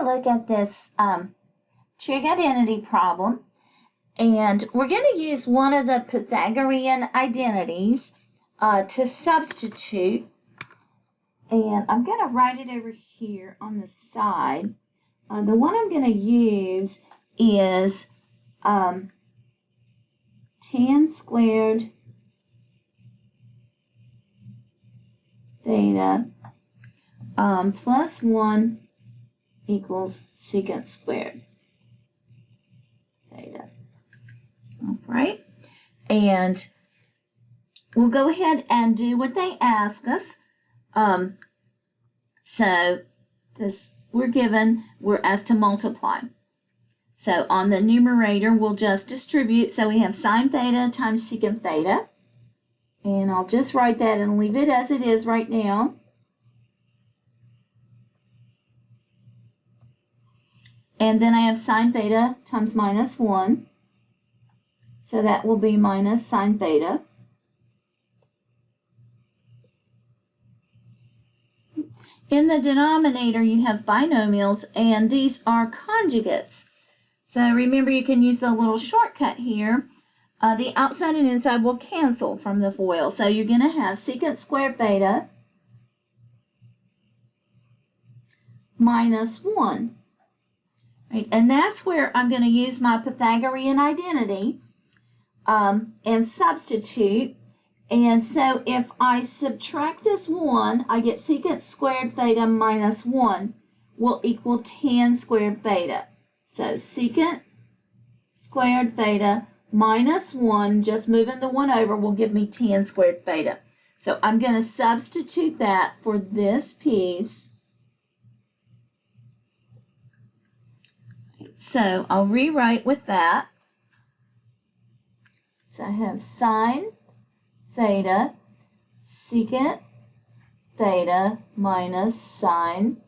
a look at this trig identity problem, and we're going to use one of the Pythagorean identities to substitute, and I'm going to write it over here on the side. The one I'm going to use is tan squared theta plus 1 equals secant squared theta. All right, and we'll go ahead and do what they ask us. So this we're asked to multiply. So on the numerator, we'll just distribute. So we have sine theta times secant theta. And I'll just write that and leave it as it is right now. And then I have sine theta times minus 1. So that will be minus sine theta. In the denominator, you have binomials, and these are conjugates. So remember, you can use the little shortcut here. The outside and inside will cancel from the FOIL. So you're going to have secant squared theta minus 1. Right? And that's where I'm going to use my Pythagorean identity and substitute. And so if I subtract this 1, I get secant squared theta minus 1 will equal tan squared theta. So secant squared theta minus 1, just moving the 1 over, will give me tan squared theta. So I'm going to substitute that for this piece. So I'll rewrite with that. So I have sine theta secant theta minus sine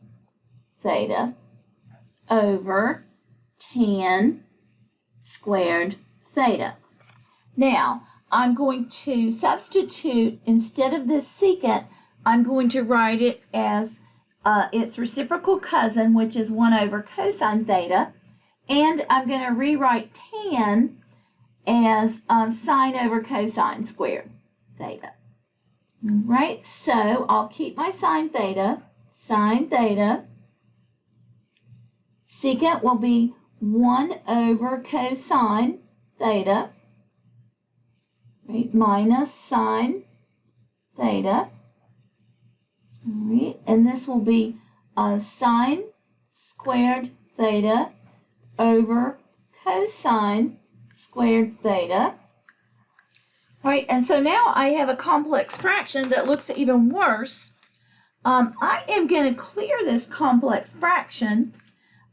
theta over tan squared theta. Now, I'm going to substitute, instead of this secant, I'm going to write it as its reciprocal cousin, which is 1 over cosine theta, and I'm going to rewrite tan as sine over cosine squared theta. Right, so I'll keep my sine theta. Secant will be 1 over cosine theta, right, minus sine theta. All right, and this will be sine squared theta over cosine squared theta. All right, and so now I have a complex fraction that looks even worse. I am going to clear this complex fraction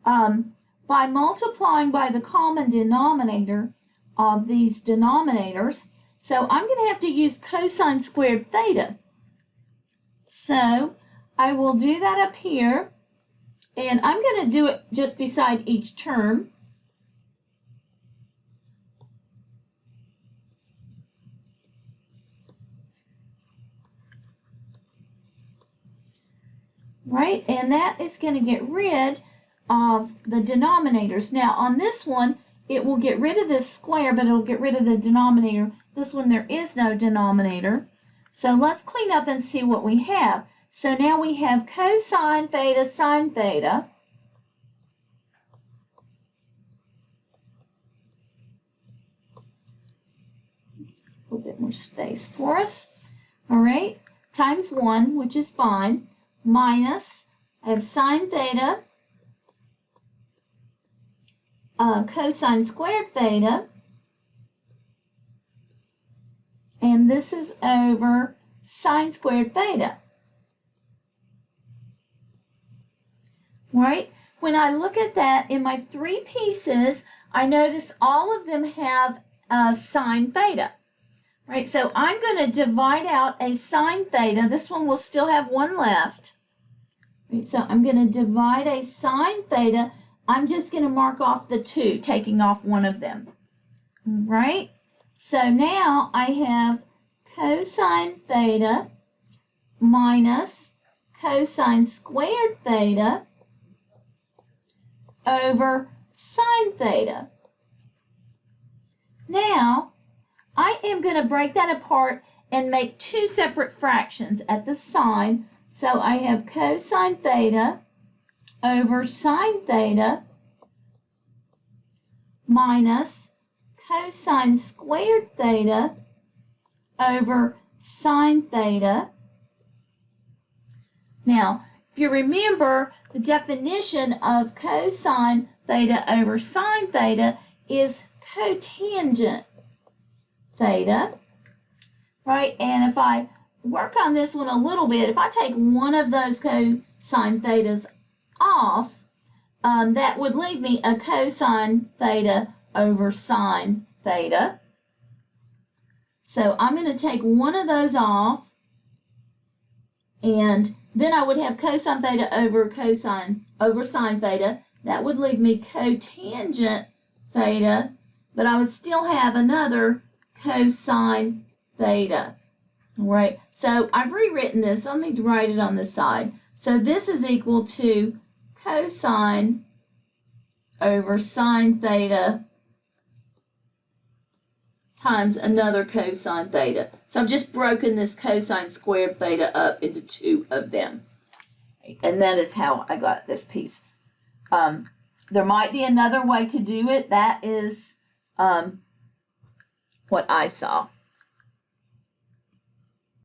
by multiplying by the common denominator of these denominators. So I'm going to have to use cosine squared theta. So I will do that up here, and I'm going to do it just beside each term. Right, and that is going to get rid of the denominators. Now on this one, it will get rid of this square, but it'll get rid of the denominator. This one, there is no denominator. So let's clean up and see what we have. So now we have cosine theta sine theta. A little bit more space for us. All right, times 1, which is fine, minus, I have sine theta cosine squared theta, and this is over sine squared theta. Right? When I look at that in my 3 pieces, I notice all of them have sine theta. Right? So I'm going to divide out a sine theta. This one will still have 1 left. Right? So I'm going to divide a sine theta. I'm just going to mark off the 2, taking off one of them. Right? So now I have cosine theta minus cosine squared theta over sine theta. Now, I am going to break that apart and make two separate fractions at the sine. So I have cosine theta over sine theta minus cosine squared theta over sine theta. Now, if you remember, the definition of cosine theta over sine theta is cotangent theta, right? And if I work on this one a little bit, if I take one of those cosine thetas off, that would leave me a cosine theta over sine theta. So I'm going to take one of those off, and then I would have cosine theta over sine theta. That would leave me cotangent theta, but I would still have another cosine theta. All right, so I've rewritten this. Let me write it on the side. So this is equal to cosine over sine theta times another cosine theta. So I've just broken this cosine squared theta up into two of them. And that is how I got this piece. There might be another way to do it. That is what I saw.